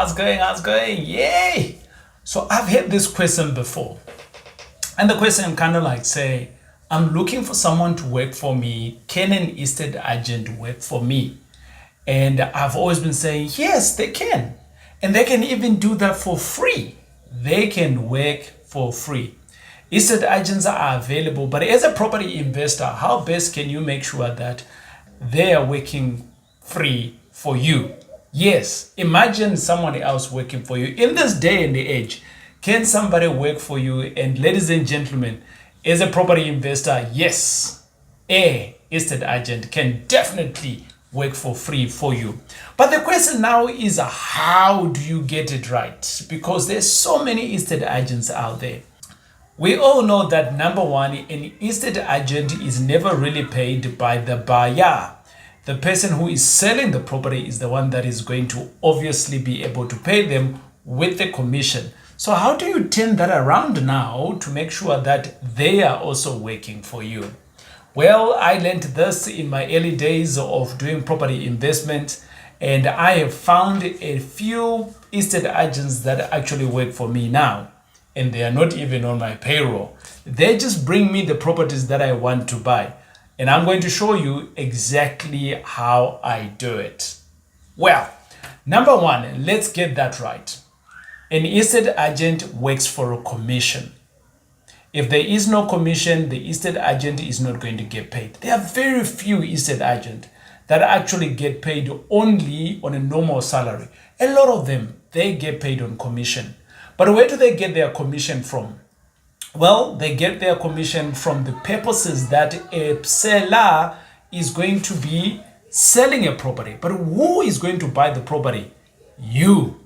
how's it going? How's it going? Yay! So I've had this question before. And the question kind of like say, I'm looking for someone to work for me. Can an estate agent work for me? And I've always been saying, yes, they can. And they can even do that for free. They can work for free. Estate agents are available, but as a property investor, how best can you make sure that they are working free for you? Yes, imagine someone else working for you. In this day and age, can somebody work for you? And ladies and gentlemen, as a property investor, yes, a estate agent can definitely work for free for you. But the question now is, how do you get it right? Because there's so many estate agents out there. We all know that number one, an estate agent is never really paid by the buyer. The person who is selling the property is the one that is going to obviously be able to pay them with the commission. So how do you turn that around now to make sure that they are also working for you? Well, I learned this in my early days of doing property investment, and I have found a few estate agents that actually work for me now. And they are not even on my payroll. They just bring me the properties that I want to buy. And I'm going to show you exactly how I do it. Well, number one, let's get that right. An estate agent works for a commission. If there is no commission, the estate agent is not going to get paid. There are very few estate agents that actually get paid only on a normal salary. A lot of them, they get paid on commission. But where do they get their commission from? Well, they get their commission from the purposes that a seller is going to be selling a property. But who is going to buy the property? You.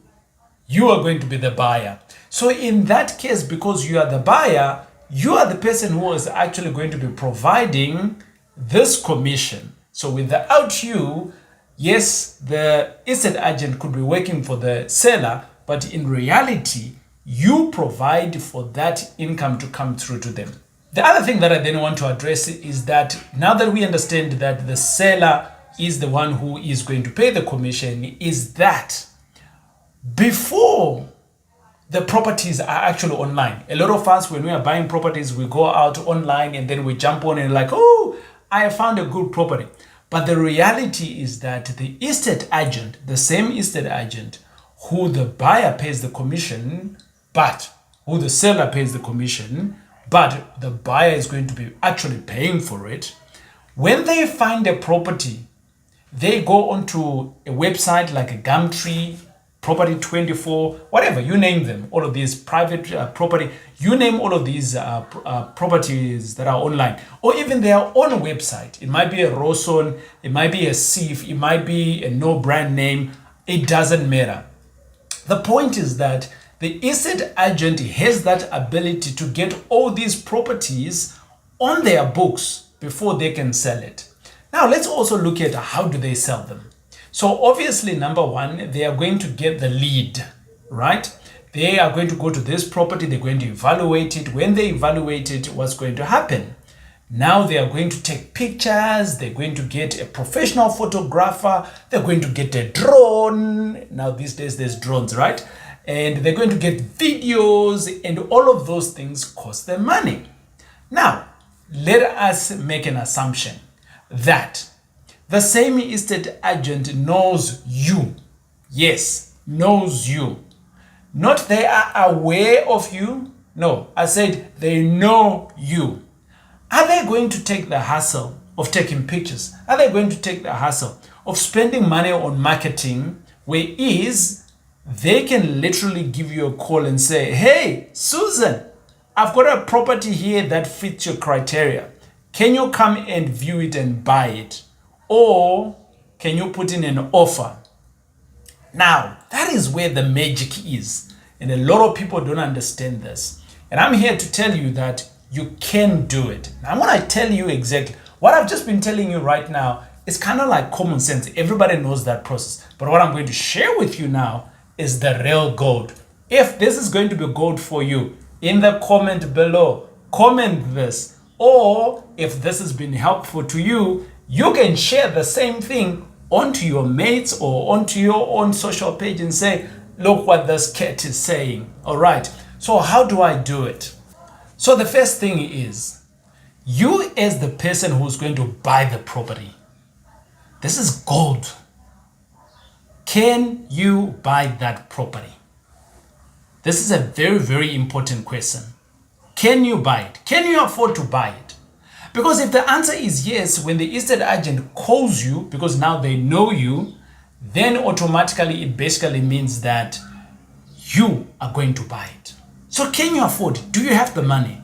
You are going to be the buyer. So in that case, because you are the buyer, you are the person who is actually going to be providing this commission. So without you, yes, the estate agent could be working for the seller, but in reality, you provide for that income to come through to them. The other thing that I then want to address is that now that we understand that the seller is the one who is going to pay the commission, is that before the properties are actually online. A lot of us, when we are buying properties, we go out online and then we jump on and like, oh, I have found a good property. But the reality is that the estate agent, the same estate agent who the buyer pays the commission, but who the seller pays the commission, but the buyer is going to be actually paying for it. When they find a property, they go onto a website like a Gumtree, Property 24, whatever, you name them, all of these private property, you name all of these properties that are online, or even their own website. It might be a Rawson, it might be a Seif, it might be a no brand name, it doesn't matter. The point is that the estate agent has that ability to get all these properties on their books before they can sell it. Now let's also look at how do they sell them. So obviously, number one, they are going to get the lead, right? They are going to go to this property, they're going to evaluate it. When they evaluate it, what's going to happen? Now they are going to take pictures, they're going to get a professional photographer, they're going to get a drone. Now these days there's drones, right? And they're going to get videos, and all of those things cost them money. Now, let us make an assumption that the same estate agent knows you. Yes, knows you. Not they are aware of you. No, I said they know you. Are they going to take the hassle of taking pictures? Are they going to take the hassle of spending money on marketing, whereas they can literally give you a call and say, hey, Susan, I've got a property here that fits your criteria. Can you come and view it and buy it? Or can you put in an offer? Now, that is where the magic is. And a lot of people don't understand this. And I'm here to tell you that you can do it. Now, I'm going to tell you exactly what I've just been telling you right now. Is kind of like common sense. Everybody knows that process. But what I'm going to share with you now is the real gold. If this is going to be gold for you, in the comment below, comment this. Or if this has been helpful to you, you can share the same thing onto your mates or onto your own social page and say, Look what this cat is saying. All right. So how do I do it? So the first thing is, you as the person who's going to buy the property, this is gold. Can you buy that property? This is a very, very important question. Can you buy it? Can you afford to buy it? Because if the answer is yes, when the estate agent calls you, because now they know you, then automatically it basically means that you are going to buy it. So can you afford it? Do you have the money?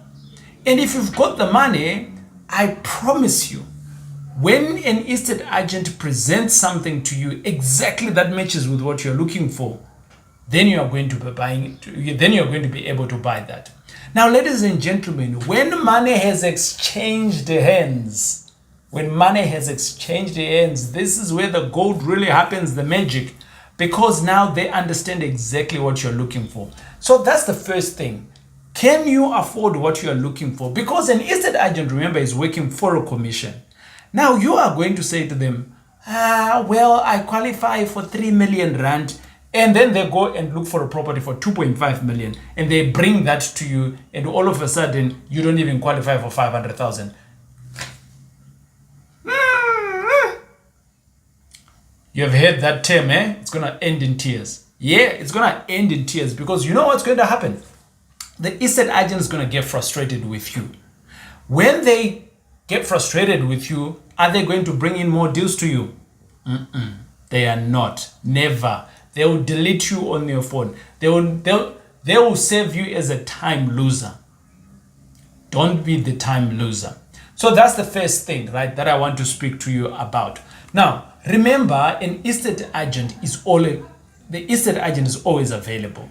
And if you've got the money, I promise you, when an estate agent presents something to you exactly that matches with what you're looking for, then you are going to be buying it. Then you're going to be able to buy that. Now, ladies and gentlemen, when money has exchanged hands, this is where the gold really happens, the magic, because now they understand exactly what you're looking for. So that's the first thing. Can you afford what you're looking for? Because an estate agent, remember, is working for a commission. Now you are going to say to them, well, I qualify for 3 million rand. And then they go and look for a property for 2.5 million. And they bring that to you. And all of a sudden, you don't even qualify for 500,000. You have heard that term, eh? It's going to end in tears. Yeah, it's going to end in tears, because you know what's going to happen? The estate agent is going to get frustrated with you. When they get frustrated with you, are they going to bring in more deals to you? They are not. Never. They will delete you on your phone. They will serve you as a time loser. Don't be the time loser. So that's the first thing, right, that I want to speak to you about. Now, remember, the estate agent is always available.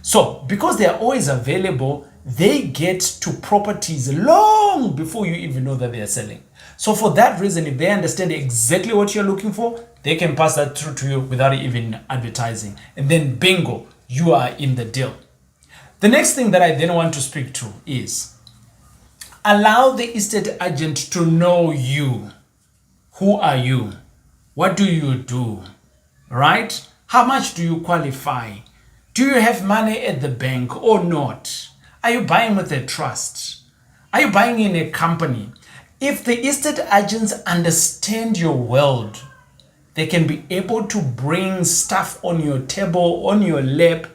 So because they are always available, they get to properties long before you even know that they are selling. So for that reason, if they understand exactly what you're looking for, they can pass that through to you without even advertising. And then bingo, you are in the deal. The next thing that I then want to speak to is allow the estate agent to know you. Who are you? What do you do? Right? How much do you qualify? Do you have money at the bank or not? Are you buying with a trust? Are you buying in a company? If the estate agents understand your world, they can be able to bring stuff on your table, on your lap.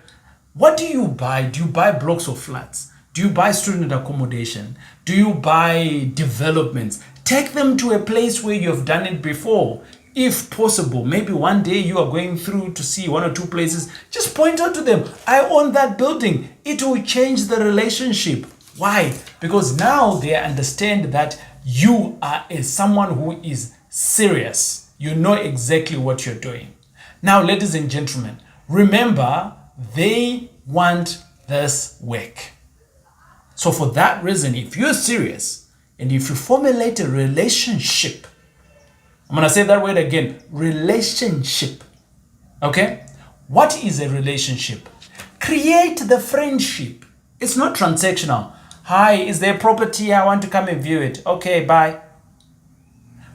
What do you buy? Do you buy blocks of flats? Do you buy student accommodation? Do you buy developments? Take them to a place where you've done it before. If possible, maybe one day you are going through to see one or two places, just point out to them, I own that building. It will change the relationship. Why? Because now they understand that you are someone who is serious. You know exactly what you're doing. Now, ladies and gentlemen, remember, they want this work. So for that reason, if you're serious and if you formulate a relationship, I'm going to say that word again, relationship. Okay? What is a relationship? Create the friendship. It's not transactional. Hi, is there a property? I want to come and view it. Okay, bye.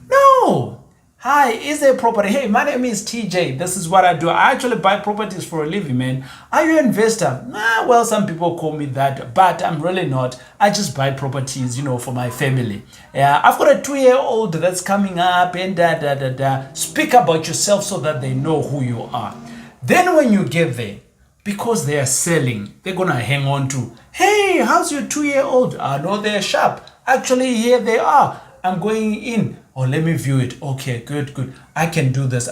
No. Hi, is there a property? Hey, my name is TJ. This is what I do. I actually buy properties for a living, man. Are you an investor? Well, some people call me that, but I'm really not. I just buy properties, for my family. I've got a 2-year-old that's coming up and Speak about yourself so that they know who you are. Then when you get there, because they are selling, they're going to hang on to, hey, how's your 2-year-old? I know they're sharp. Actually, here they are. I'm going in. Oh, let me view it. Okay, good. I can do this.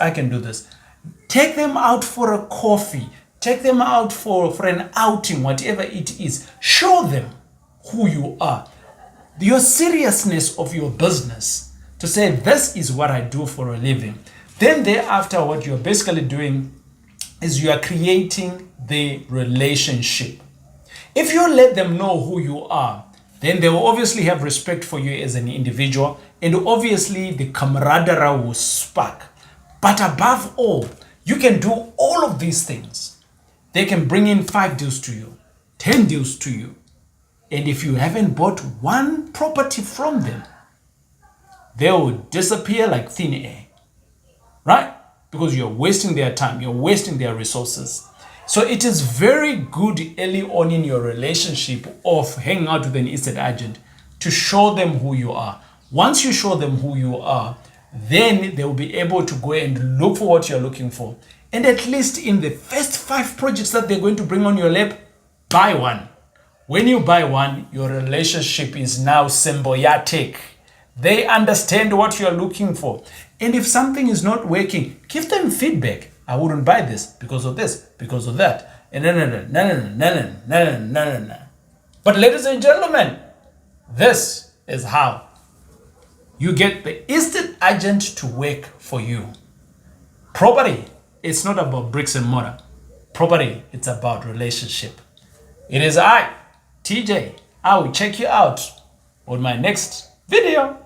Take them out for a coffee. Take them out for an outing, whatever it is. Show them who you are. Your seriousness of your business. To say, this is what I do for a living. Then thereafter, what you're basically doing is you are creating the relationship. If you let them know who you are, then they will obviously have respect for you as an individual, and obviously the camaraderie will spark. But above all, you can do all of these things. They can bring in 5 deals to you, 10 deals to you. And if you haven't bought one property from them, they will disappear like thin air, right? Because you're wasting their time, you're wasting their resources. So it is very good early on in your relationship of hanging out with an estate agent to show them who you are. Once you show them who you are, then they will be able to go and look for what you're looking for. And at least in the first 5 projects that they're going to bring on your lap, buy one. When you buy one, your relationship is now symbiotic. They understand what you're looking for. And if something is not working, give them feedback. I wouldn't buy this, because of that. And no. But ladies and gentlemen, this is how you get the estate agent to work for you. Property, it's not about bricks and mortar. Property, it's about relationship. It is I, TJ. I will check you out on my next video.